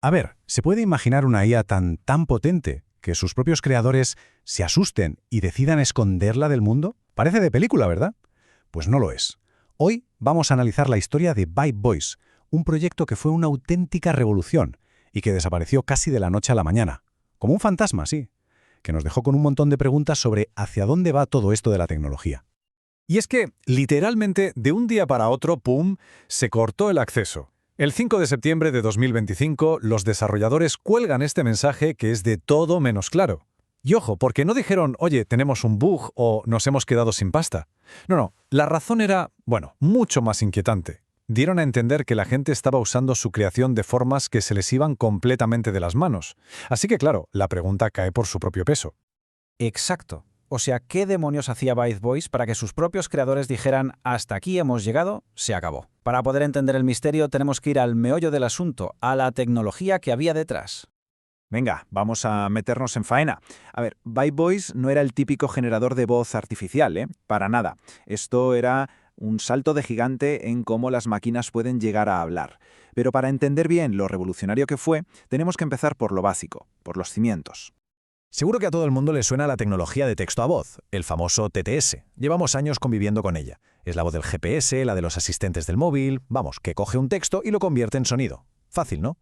A ver, ¿se puede imaginar una IA tan potente que sus propios creadores se asusten y decidan esconderla del mundo? Parece de película, ¿verdad? Pues no lo es. Hoy vamos a analizar la historia de Vibe Voice, un proyecto que fue una auténtica revolución y que desapareció casi de la noche a la mañana. Como un fantasma, sí, que nos dejó con un montón de preguntas sobre hacia dónde va todo esto de la tecnología. Y es que, literalmente, de un día para otro, ¡pum!, se cortó el acceso. El 5 de septiembre de 2025, los desarrolladores cuelgan este mensaje que es de todo menos claro. Y ojo, porque no dijeron, oye, tenemos un bug o nos hemos quedado sin pasta. No, la razón era, mucho más inquietante. Dieron a entender que la gente estaba usando su creación de formas que se les iban completamente de las manos. Así que claro, la pregunta cae por su propio peso. Exacto. O sea, ¿qué demonios hacía Vibe Voice para que sus propios creadores dijeran hasta aquí hemos llegado, se acabó? Para poder entender el misterio tenemos que ir al meollo del asunto, a la tecnología que había detrás. Venga, vamos a meternos en faena. A ver, Vibe Voice no era el típico generador de voz artificial, ¿eh? Para nada. Esto era un salto de gigante en cómo las máquinas pueden llegar a hablar. Pero para entender bien lo revolucionario que fue, tenemos que empezar por lo básico, por los cimientos. Seguro que a todo el mundo le suena la tecnología de texto a voz, el famoso TTS. Llevamos años conviviendo con ella. Es la voz del GPS, la de los asistentes del móvil, que coge un texto y lo convierte en sonido. Fácil, ¿no?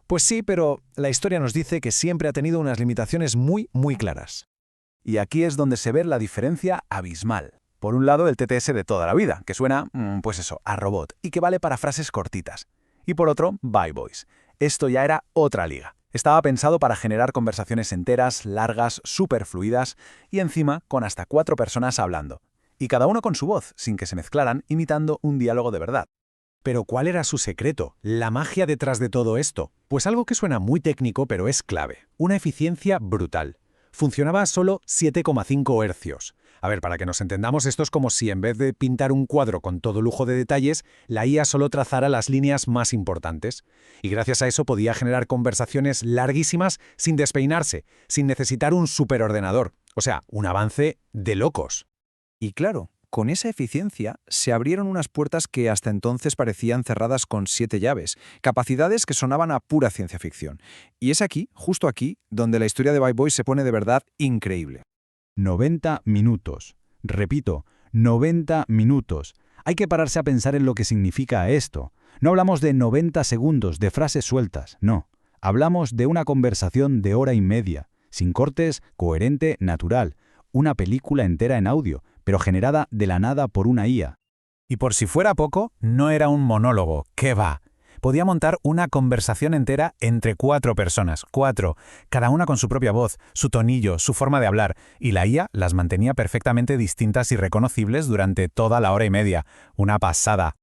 Pues sí, pero la historia nos dice que siempre ha tenido unas limitaciones muy claras. Y aquí es donde se ve la diferencia abismal. Por un lado, el TTS de toda la vida, que suena, a robot, y que vale para frases cortitas. Y por otro, Vibe Voice. Esto ya era otra liga. Estaba pensado para generar conversaciones enteras, largas, súper fluidas y encima con hasta 4 personas hablando. Y cada uno con su voz, sin que se mezclaran, imitando un diálogo de verdad. Pero ¿cuál era su secreto? ¿La magia detrás de todo esto? Pues algo que suena muy técnico pero es clave. Una eficiencia brutal. Funcionaba a solo 7,5 hercios. A ver, para que nos entendamos, esto es como si en vez de pintar un cuadro con todo lujo de detalles, la IA solo trazara las líneas más importantes. Y gracias a eso podía generar conversaciones larguísimas sin despeinarse, sin necesitar un superordenador. O sea, un avance de locos. Y claro, con esa eficiencia se abrieron unas puertas que hasta entonces parecían cerradas con 7 llaves, capacidades que sonaban a pura ciencia ficción. Y es aquí, justo aquí, donde la historia de Vibe Voice se pone de verdad increíble. 90 minutos. Repito, 90 minutos. Hay que pararse a pensar en lo que significa esto. No hablamos de 90 segundos de frases sueltas, no. Hablamos de una conversación de hora y media, sin cortes, coherente, natural. Una película entera en audio, pero generada de la nada por una IA. Y por si fuera poco, no era un monólogo, ¿qué va? Podía montar una conversación entera entre 4 personas, 4, cada una con su propia voz, su tonillo, su forma de hablar, y la IA las mantenía perfectamente distintas y reconocibles durante toda la hora y media. Una pasada.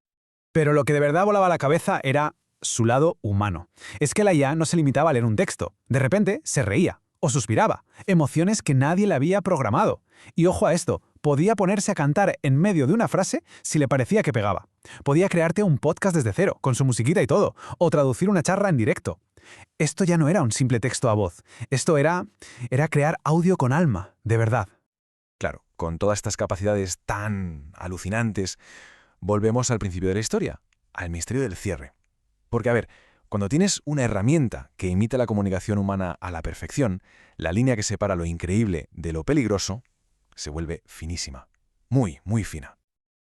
Pero lo que de verdad volaba la cabeza era su lado humano. Es que la IA no se limitaba a leer un texto. De repente se reía o suspiraba, emociones que nadie le había programado. Y ojo a esto, podía ponerse a cantar en medio de una frase si le parecía que pegaba. Podía crearte un podcast desde cero, con su musiquita y todo, o traducir una charla en directo. Esto ya no era un simple texto a voz, esto era crear audio con alma, de verdad. Claro, con todas estas capacidades tan alucinantes, volvemos al principio de la historia, al misterio del cierre. Porque, a ver, cuando tienes una herramienta que imita la comunicación humana a la perfección, la línea que separa lo increíble de lo peligroso se vuelve finísima. Muy fina.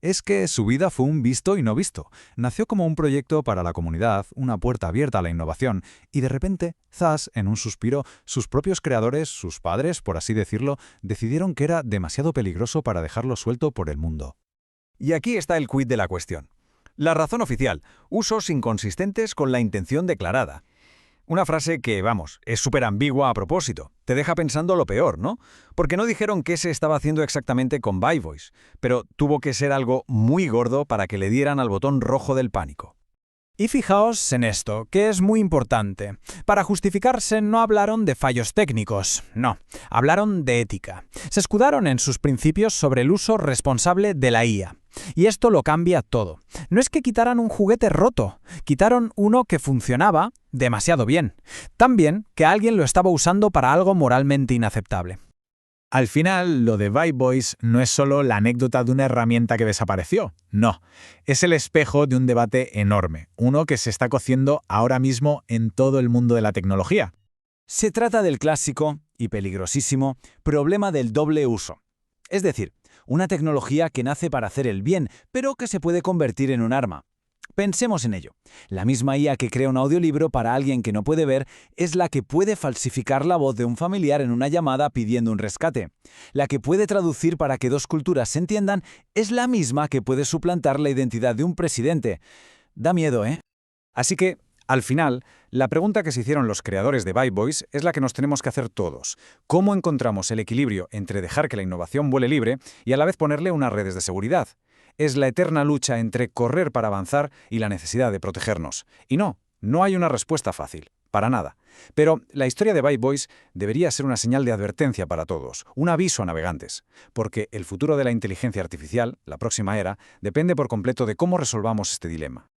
Es que su vida fue un visto y no visto. Nació como un proyecto para la comunidad, una puerta abierta a la innovación, y de repente, zas, en un suspiro, sus propios creadores, sus padres, por así decirlo, decidieron que era demasiado peligroso para dejarlo suelto por el mundo. Y aquí está el quid de la cuestión. La razón oficial: usos inconsistentes con la intención declarada. Una frase que, es súper ambigua a propósito. Te deja pensando lo peor, ¿no? Porque no dijeron qué se estaba haciendo exactamente con Vibe Voice, pero tuvo que ser algo muy gordo para que le dieran al botón rojo del pánico. Y fijaos en esto, que es muy importante. Para justificarse no hablaron de fallos técnicos, no, hablaron de ética. Se escudaron en sus principios sobre el uso responsable de la IA. Y esto lo cambia todo. No es que quitaran un juguete roto, quitaron uno que funcionaba demasiado bien. Tan bien que alguien lo estaba usando para algo moralmente inaceptable. Al final, lo de Vibe Voice no es solo la anécdota de una herramienta que desapareció. No, es el espejo de un debate enorme, uno que se está cociendo ahora mismo en todo el mundo de la tecnología. Se trata del clásico y peligrosísimo problema del doble uso. Es decir, una tecnología que nace para hacer el bien, pero que se puede convertir en un arma. Pensemos en ello. La misma IA que crea un audiolibro para alguien que no puede ver es la que puede falsificar la voz de un familiar en una llamada pidiendo un rescate. La que puede traducir para que dos culturas se entiendan es la misma que puede suplantar la identidad de un presidente. Da miedo, ¿eh? Así que, al final, la pregunta que se hicieron los creadores de Vibe Voice es la que nos tenemos que hacer todos. ¿Cómo encontramos el equilibrio entre dejar que la innovación vuele libre y a la vez ponerle unas redes de seguridad? Es la eterna lucha entre correr para avanzar y la necesidad de protegernos. Y no hay una respuesta fácil, para nada. Pero la historia de Vibe Voice debería ser una señal de advertencia para todos, un aviso a navegantes, porque el futuro de la inteligencia artificial, la próxima era, depende por completo de cómo resolvamos este dilema.